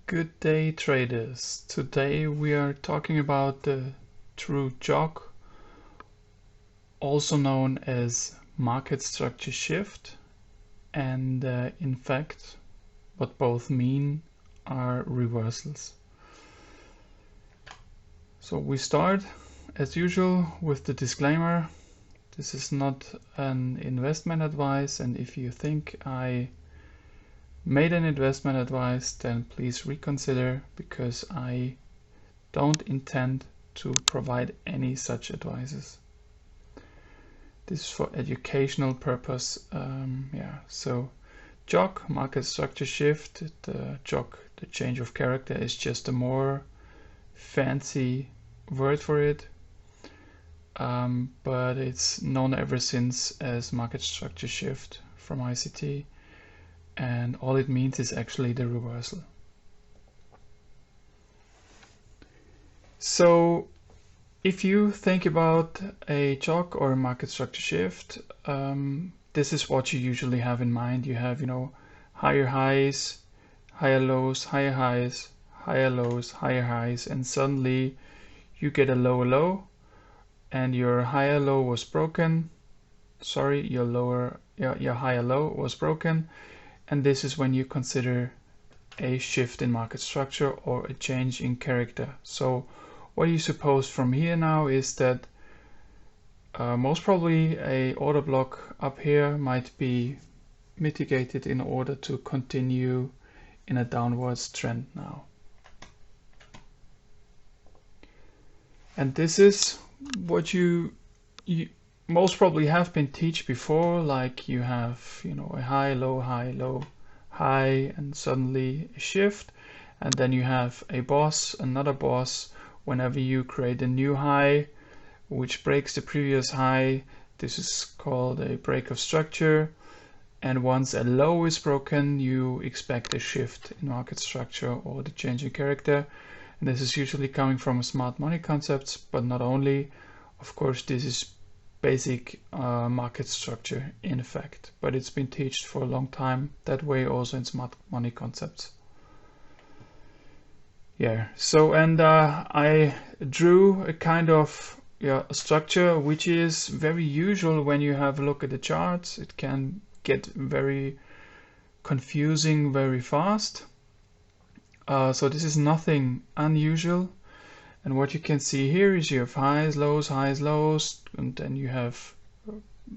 Good day, traders. Today we are talking about the true CHoCH, also known as market structure shift, and in fact what both mean are reversals. So we start as usual with the disclaimer. This is not an investment advice, and if you think I made an investment advice, then please reconsider, because I don't intend to provide any such advices. This is for educational purpose. So CHoCH, market structure shift, the CHoCH, the change of character, is just a more fancy word for it, but it's known ever since as market structure shift from ICT, and all it means is actually the reversal. So if you think about a CHoCH or a market structure shift, this is what you usually have in mind. You have, higher highs, higher lows, higher highs, higher lows, higher highs, and suddenly you get a lower low, and your higher low was broken. Sorry, your higher low was broken, and this is when you consider a shift in market structure or a change in character. So what you suppose from here now is that most probably a order block up here might be mitigated in order to continue in a downwards trend now. And this is what you most probably have been taught before, like you have, a high, low, high, and suddenly a shift, and then you have a boss, another boss. Whenever you create a new high which breaks the previous high, this is called a break of structure. And once a low is broken, you expect a shift in market structure or the change in character. And this is usually coming from smart money concepts, but not only. Of course, this is basic market structure in effect, but it's been taught for a long time that way also in smart money concepts. So I drew a kind of structure which is very usual when you have a look at the charts. It can get very confusing very fast. So this is nothing unusual. And what you can see here is you have highs, lows, and then you have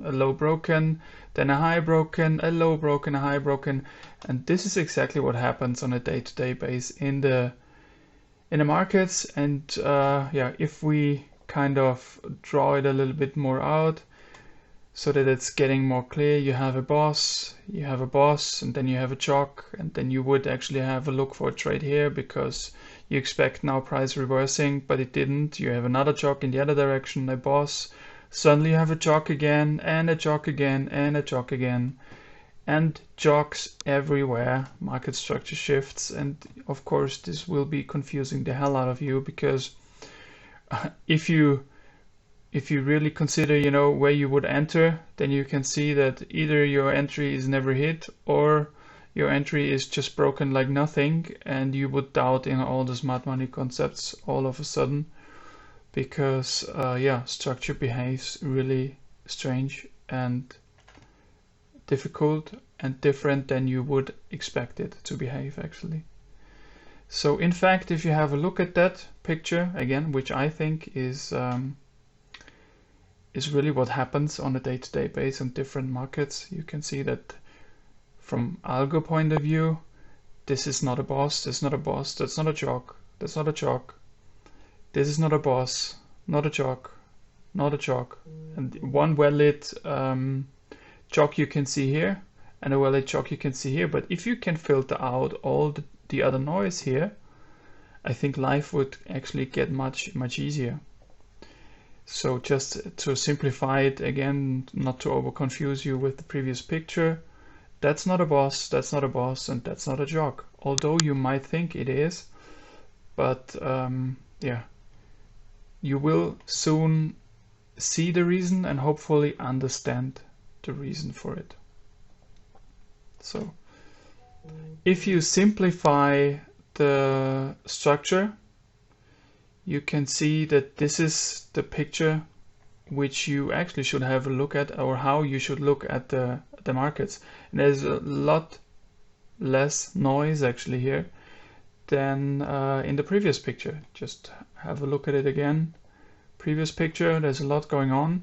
a low broken, then a high broken, a low broken, a high broken. And this is exactly what happens on a day-to-day basis in the markets. And if we kind of draw it a little bit more out so that it's getting more clear, you have a boss, and then you have a CHoCH, and then you would actually have a look for a trade here because you expect now price reversing, but it didn't. You have another CHoCH in the other direction, a boss. Suddenly you have a CHoCH again, and a CHoCH again, and a CHoCH again, and CHoCHs everywhere, market structure shifts. And of course this will be confusing the hell out of you, because if you really consider, where you would enter, then you can see that either your entry is never hit or your entry is just broken like nothing, and you would doubt in all the smart money concepts all of a sudden, because structure behaves really strange and difficult and different than you would expect it to behave actually. So in fact, if you have a look at that picture again, which I think is really what happens on a day-to-day basis on different markets, you can see that from algo point of view, this is not a boss, that's not a boss, that's not a CHoCH, that's not a CHoCH, this is not a boss, not a CHoCH, not a CHoCH, and one well-lit CHoCH you can see here, and a well-lit CHoCH you can see here. But if you can filter out all the other noise here, I think life would actually get much easier. So just to simplify it again, not to over confuse you with the previous picture, that's not a boss, that's not a boss, and that's not a CHoCH. Although you might think it is, but you will soon see the reason and hopefully understand the reason for it. So if you simplify the structure, you can see that this is the picture which you actually should have a look at, or how you should look at the markets. And there's a lot less noise actually here than in the previous picture. Just have a look at it again. Previous picture, there's a lot going on.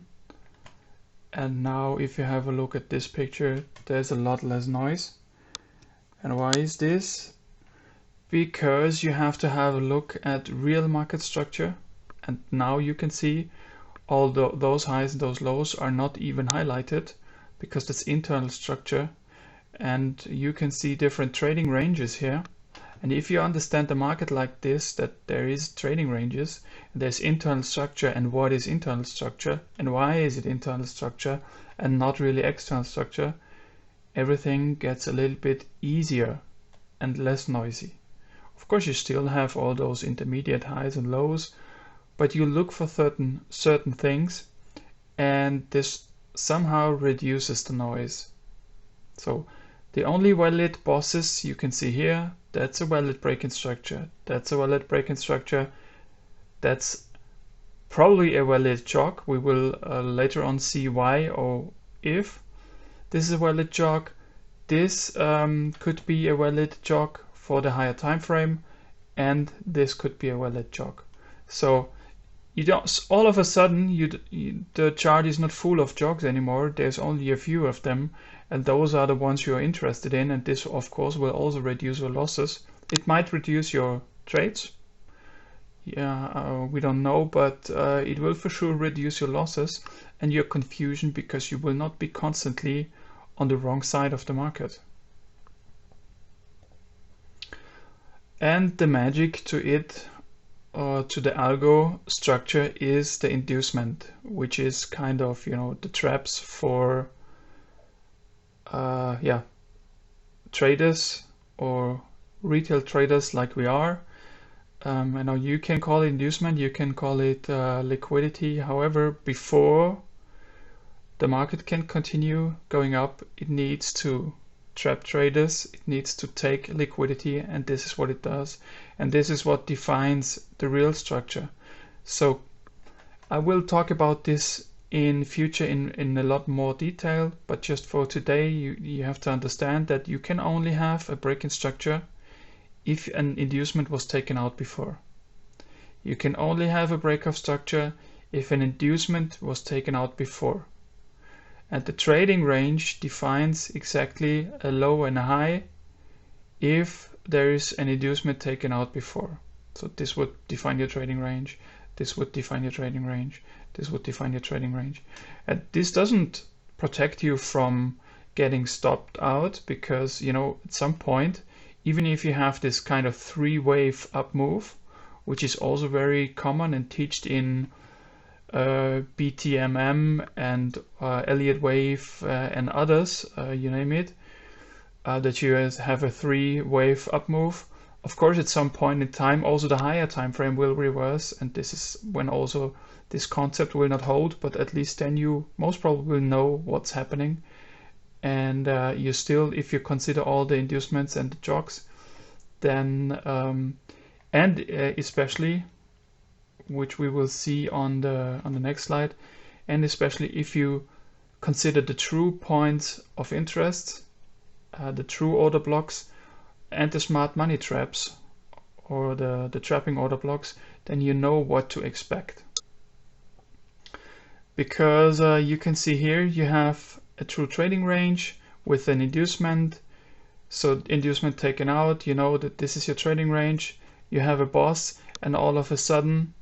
And now if you have a look at this picture, there's a lot less noise. And why is this? Because you have to have a look at real market structure. And now you can see all those highs and those lows are not even highlighted, because that's internal structure. And you can see different trading ranges here. And if you understand the market like this, that there is trading ranges, there's internal structure, and what is internal structure, and why is it internal structure and not really external structure, everything gets a little bit easier and less noisy. Of course, you still have all those intermediate highs and lows, but you look for certain things, and this somehow reduces the noise. So the only valid bosses you can see here, that's a valid break-in structure, that's a valid break-in structure, that's probably a valid CHoCH. We will later on see why or if. This is a valid CHoCH. This could be a valid CHoCH for the higher time frame, and this could be a valid CHoCH. So you don't, all of a sudden the chart is not full of CHoCHs anymore. There's only a few of them, and those are the ones you're interested in, and this of course will also reduce your losses. It might reduce your trades, we don't know, but it will for sure reduce your losses and your confusion, because you will not be constantly on the wrong side of the market. And the magic to it, to the algo structure, is the inducement, which is kind of, the traps for traders or retail traders like we are. I know you can call it inducement, you can call it liquidity. However, before the market can continue going up, it needs to trap traders, it needs to take liquidity, and this is what it does. And this is what defines the real structure. So I will talk about this in future in a lot more detail, but just for today, you have to understand that you can only have a break-in structure if an inducement was taken out before. You can only have a breakoff structure if an inducement was taken out before. And the trading range defines exactly a low and a high if there is an inducement taken out before. So this would define your trading range, this would define your trading range, this would define your trading range. And this doesn't protect you from getting stopped out, because at some point, even if you have this kind of 3-wave up move, which is also very common and taught in BTMM and Elliott wave and others, you name it, that you have a 3-wave up move. Of course, at some point in time, also the higher time frame will reverse, and this is when also this concept will not hold, but at least then you most probably know what's happening. And you still, if you consider all the inducements and the CHoCHs, then especially, which we will see on the next slide, and especially if you consider the true points of interest, the true order blocks, and the smart money traps, or the trapping order blocks, then you know what to expect. Because you can see here you have a true trading range with an inducement. So inducement taken out, you know that this is your trading range. You have a boss, and all of a sudden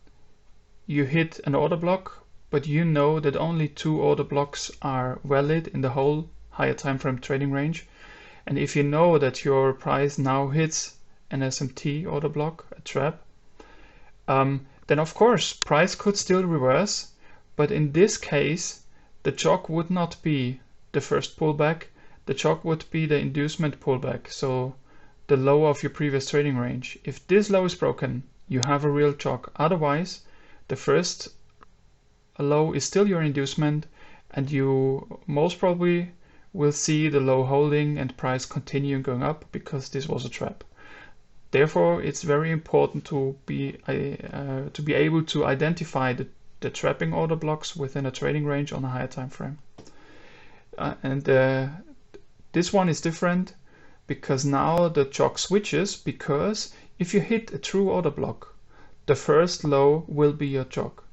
you hit an order block, but you know that only 2 order blocks are valid in the whole higher time frame trading range. And if you know that your price now hits an SMT order block, a trap, then of course price could still reverse, but in this case the CHoCH would not be the first pullback, the CHoCH would be the inducement pullback, so the low of your previous trading range. If this low is broken, you have a real CHoCH. Otherwise, the first low is still your inducement, and you most probably will see the low holding and price continuing going up, because this was a trap. Therefore, it's very important to be able to identify the trapping order blocks within a trading range on a higher time frame. This one is different because now the CHoCH switches, because if you hit a true order block, the first low will be your CHoCH.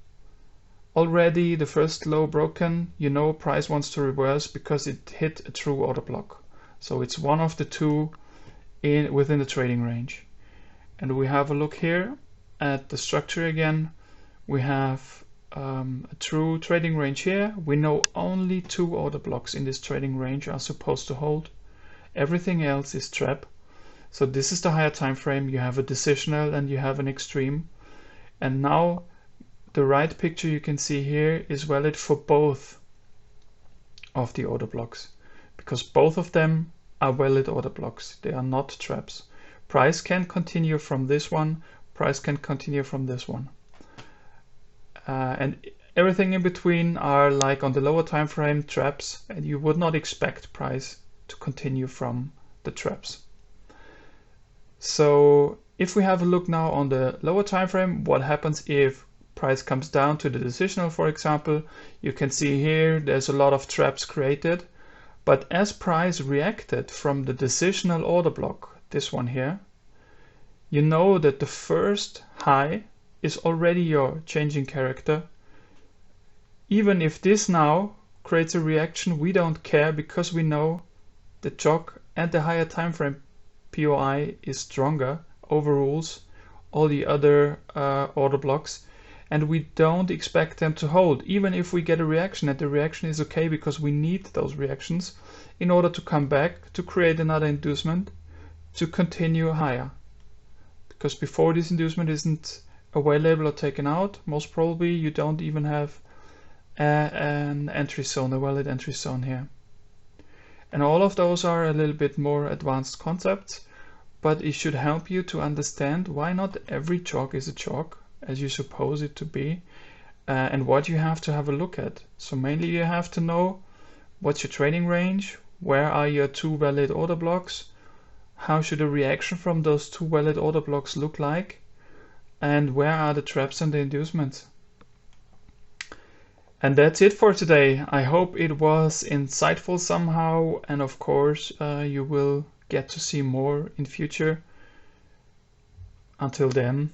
Already the first low broken, you know price wants to reverse because it hit a true order block. So it's one of the two within the trading range. And we have a look here at the structure again. We have a true trading range here. We know only 2 order blocks in this trading range are supposed to hold. Everything else is trap. So this is the higher time frame. You have a decisional and you have an extreme. And now the right picture you can see here is valid for both of the order blocks, because both of them are valid order blocks. They are not traps. Price can continue from this one, price can continue from this one. And everything in between are, like on the lower time frame, traps, and you would not expect price to continue from the traps. So if we have a look now on the lower time frame, what happens if price comes down to the decisional, for example? You can see here there's a lot of traps created, but as price reacted from the decisional order block, this one here, you know that the first high is already your changing character. Even if this now creates a reaction, we don't care, because we know the CHoCH and the higher time frame POI is stronger, overrules all the other order blocks, and we don't expect them to hold, even if we get a reaction, and the reaction is okay because we need those reactions in order to come back to create another inducement to continue higher. Because before this inducement isn't available or taken out, most probably you don't even have an entry zone, a valid entry zone here. And all of those are a little bit more advanced concepts, but it should help you to understand why not every CHoCH is a CHoCH as you suppose it to be, and what you have to have a look at. So mainly you have to know what's your trading range, where are your 2 valid order blocks, how should a reaction from those 2 valid order blocks look like, and where are the traps and the inducements. And that's it for today. I hope it was insightful somehow, and of course you will get to see more in future. Until then,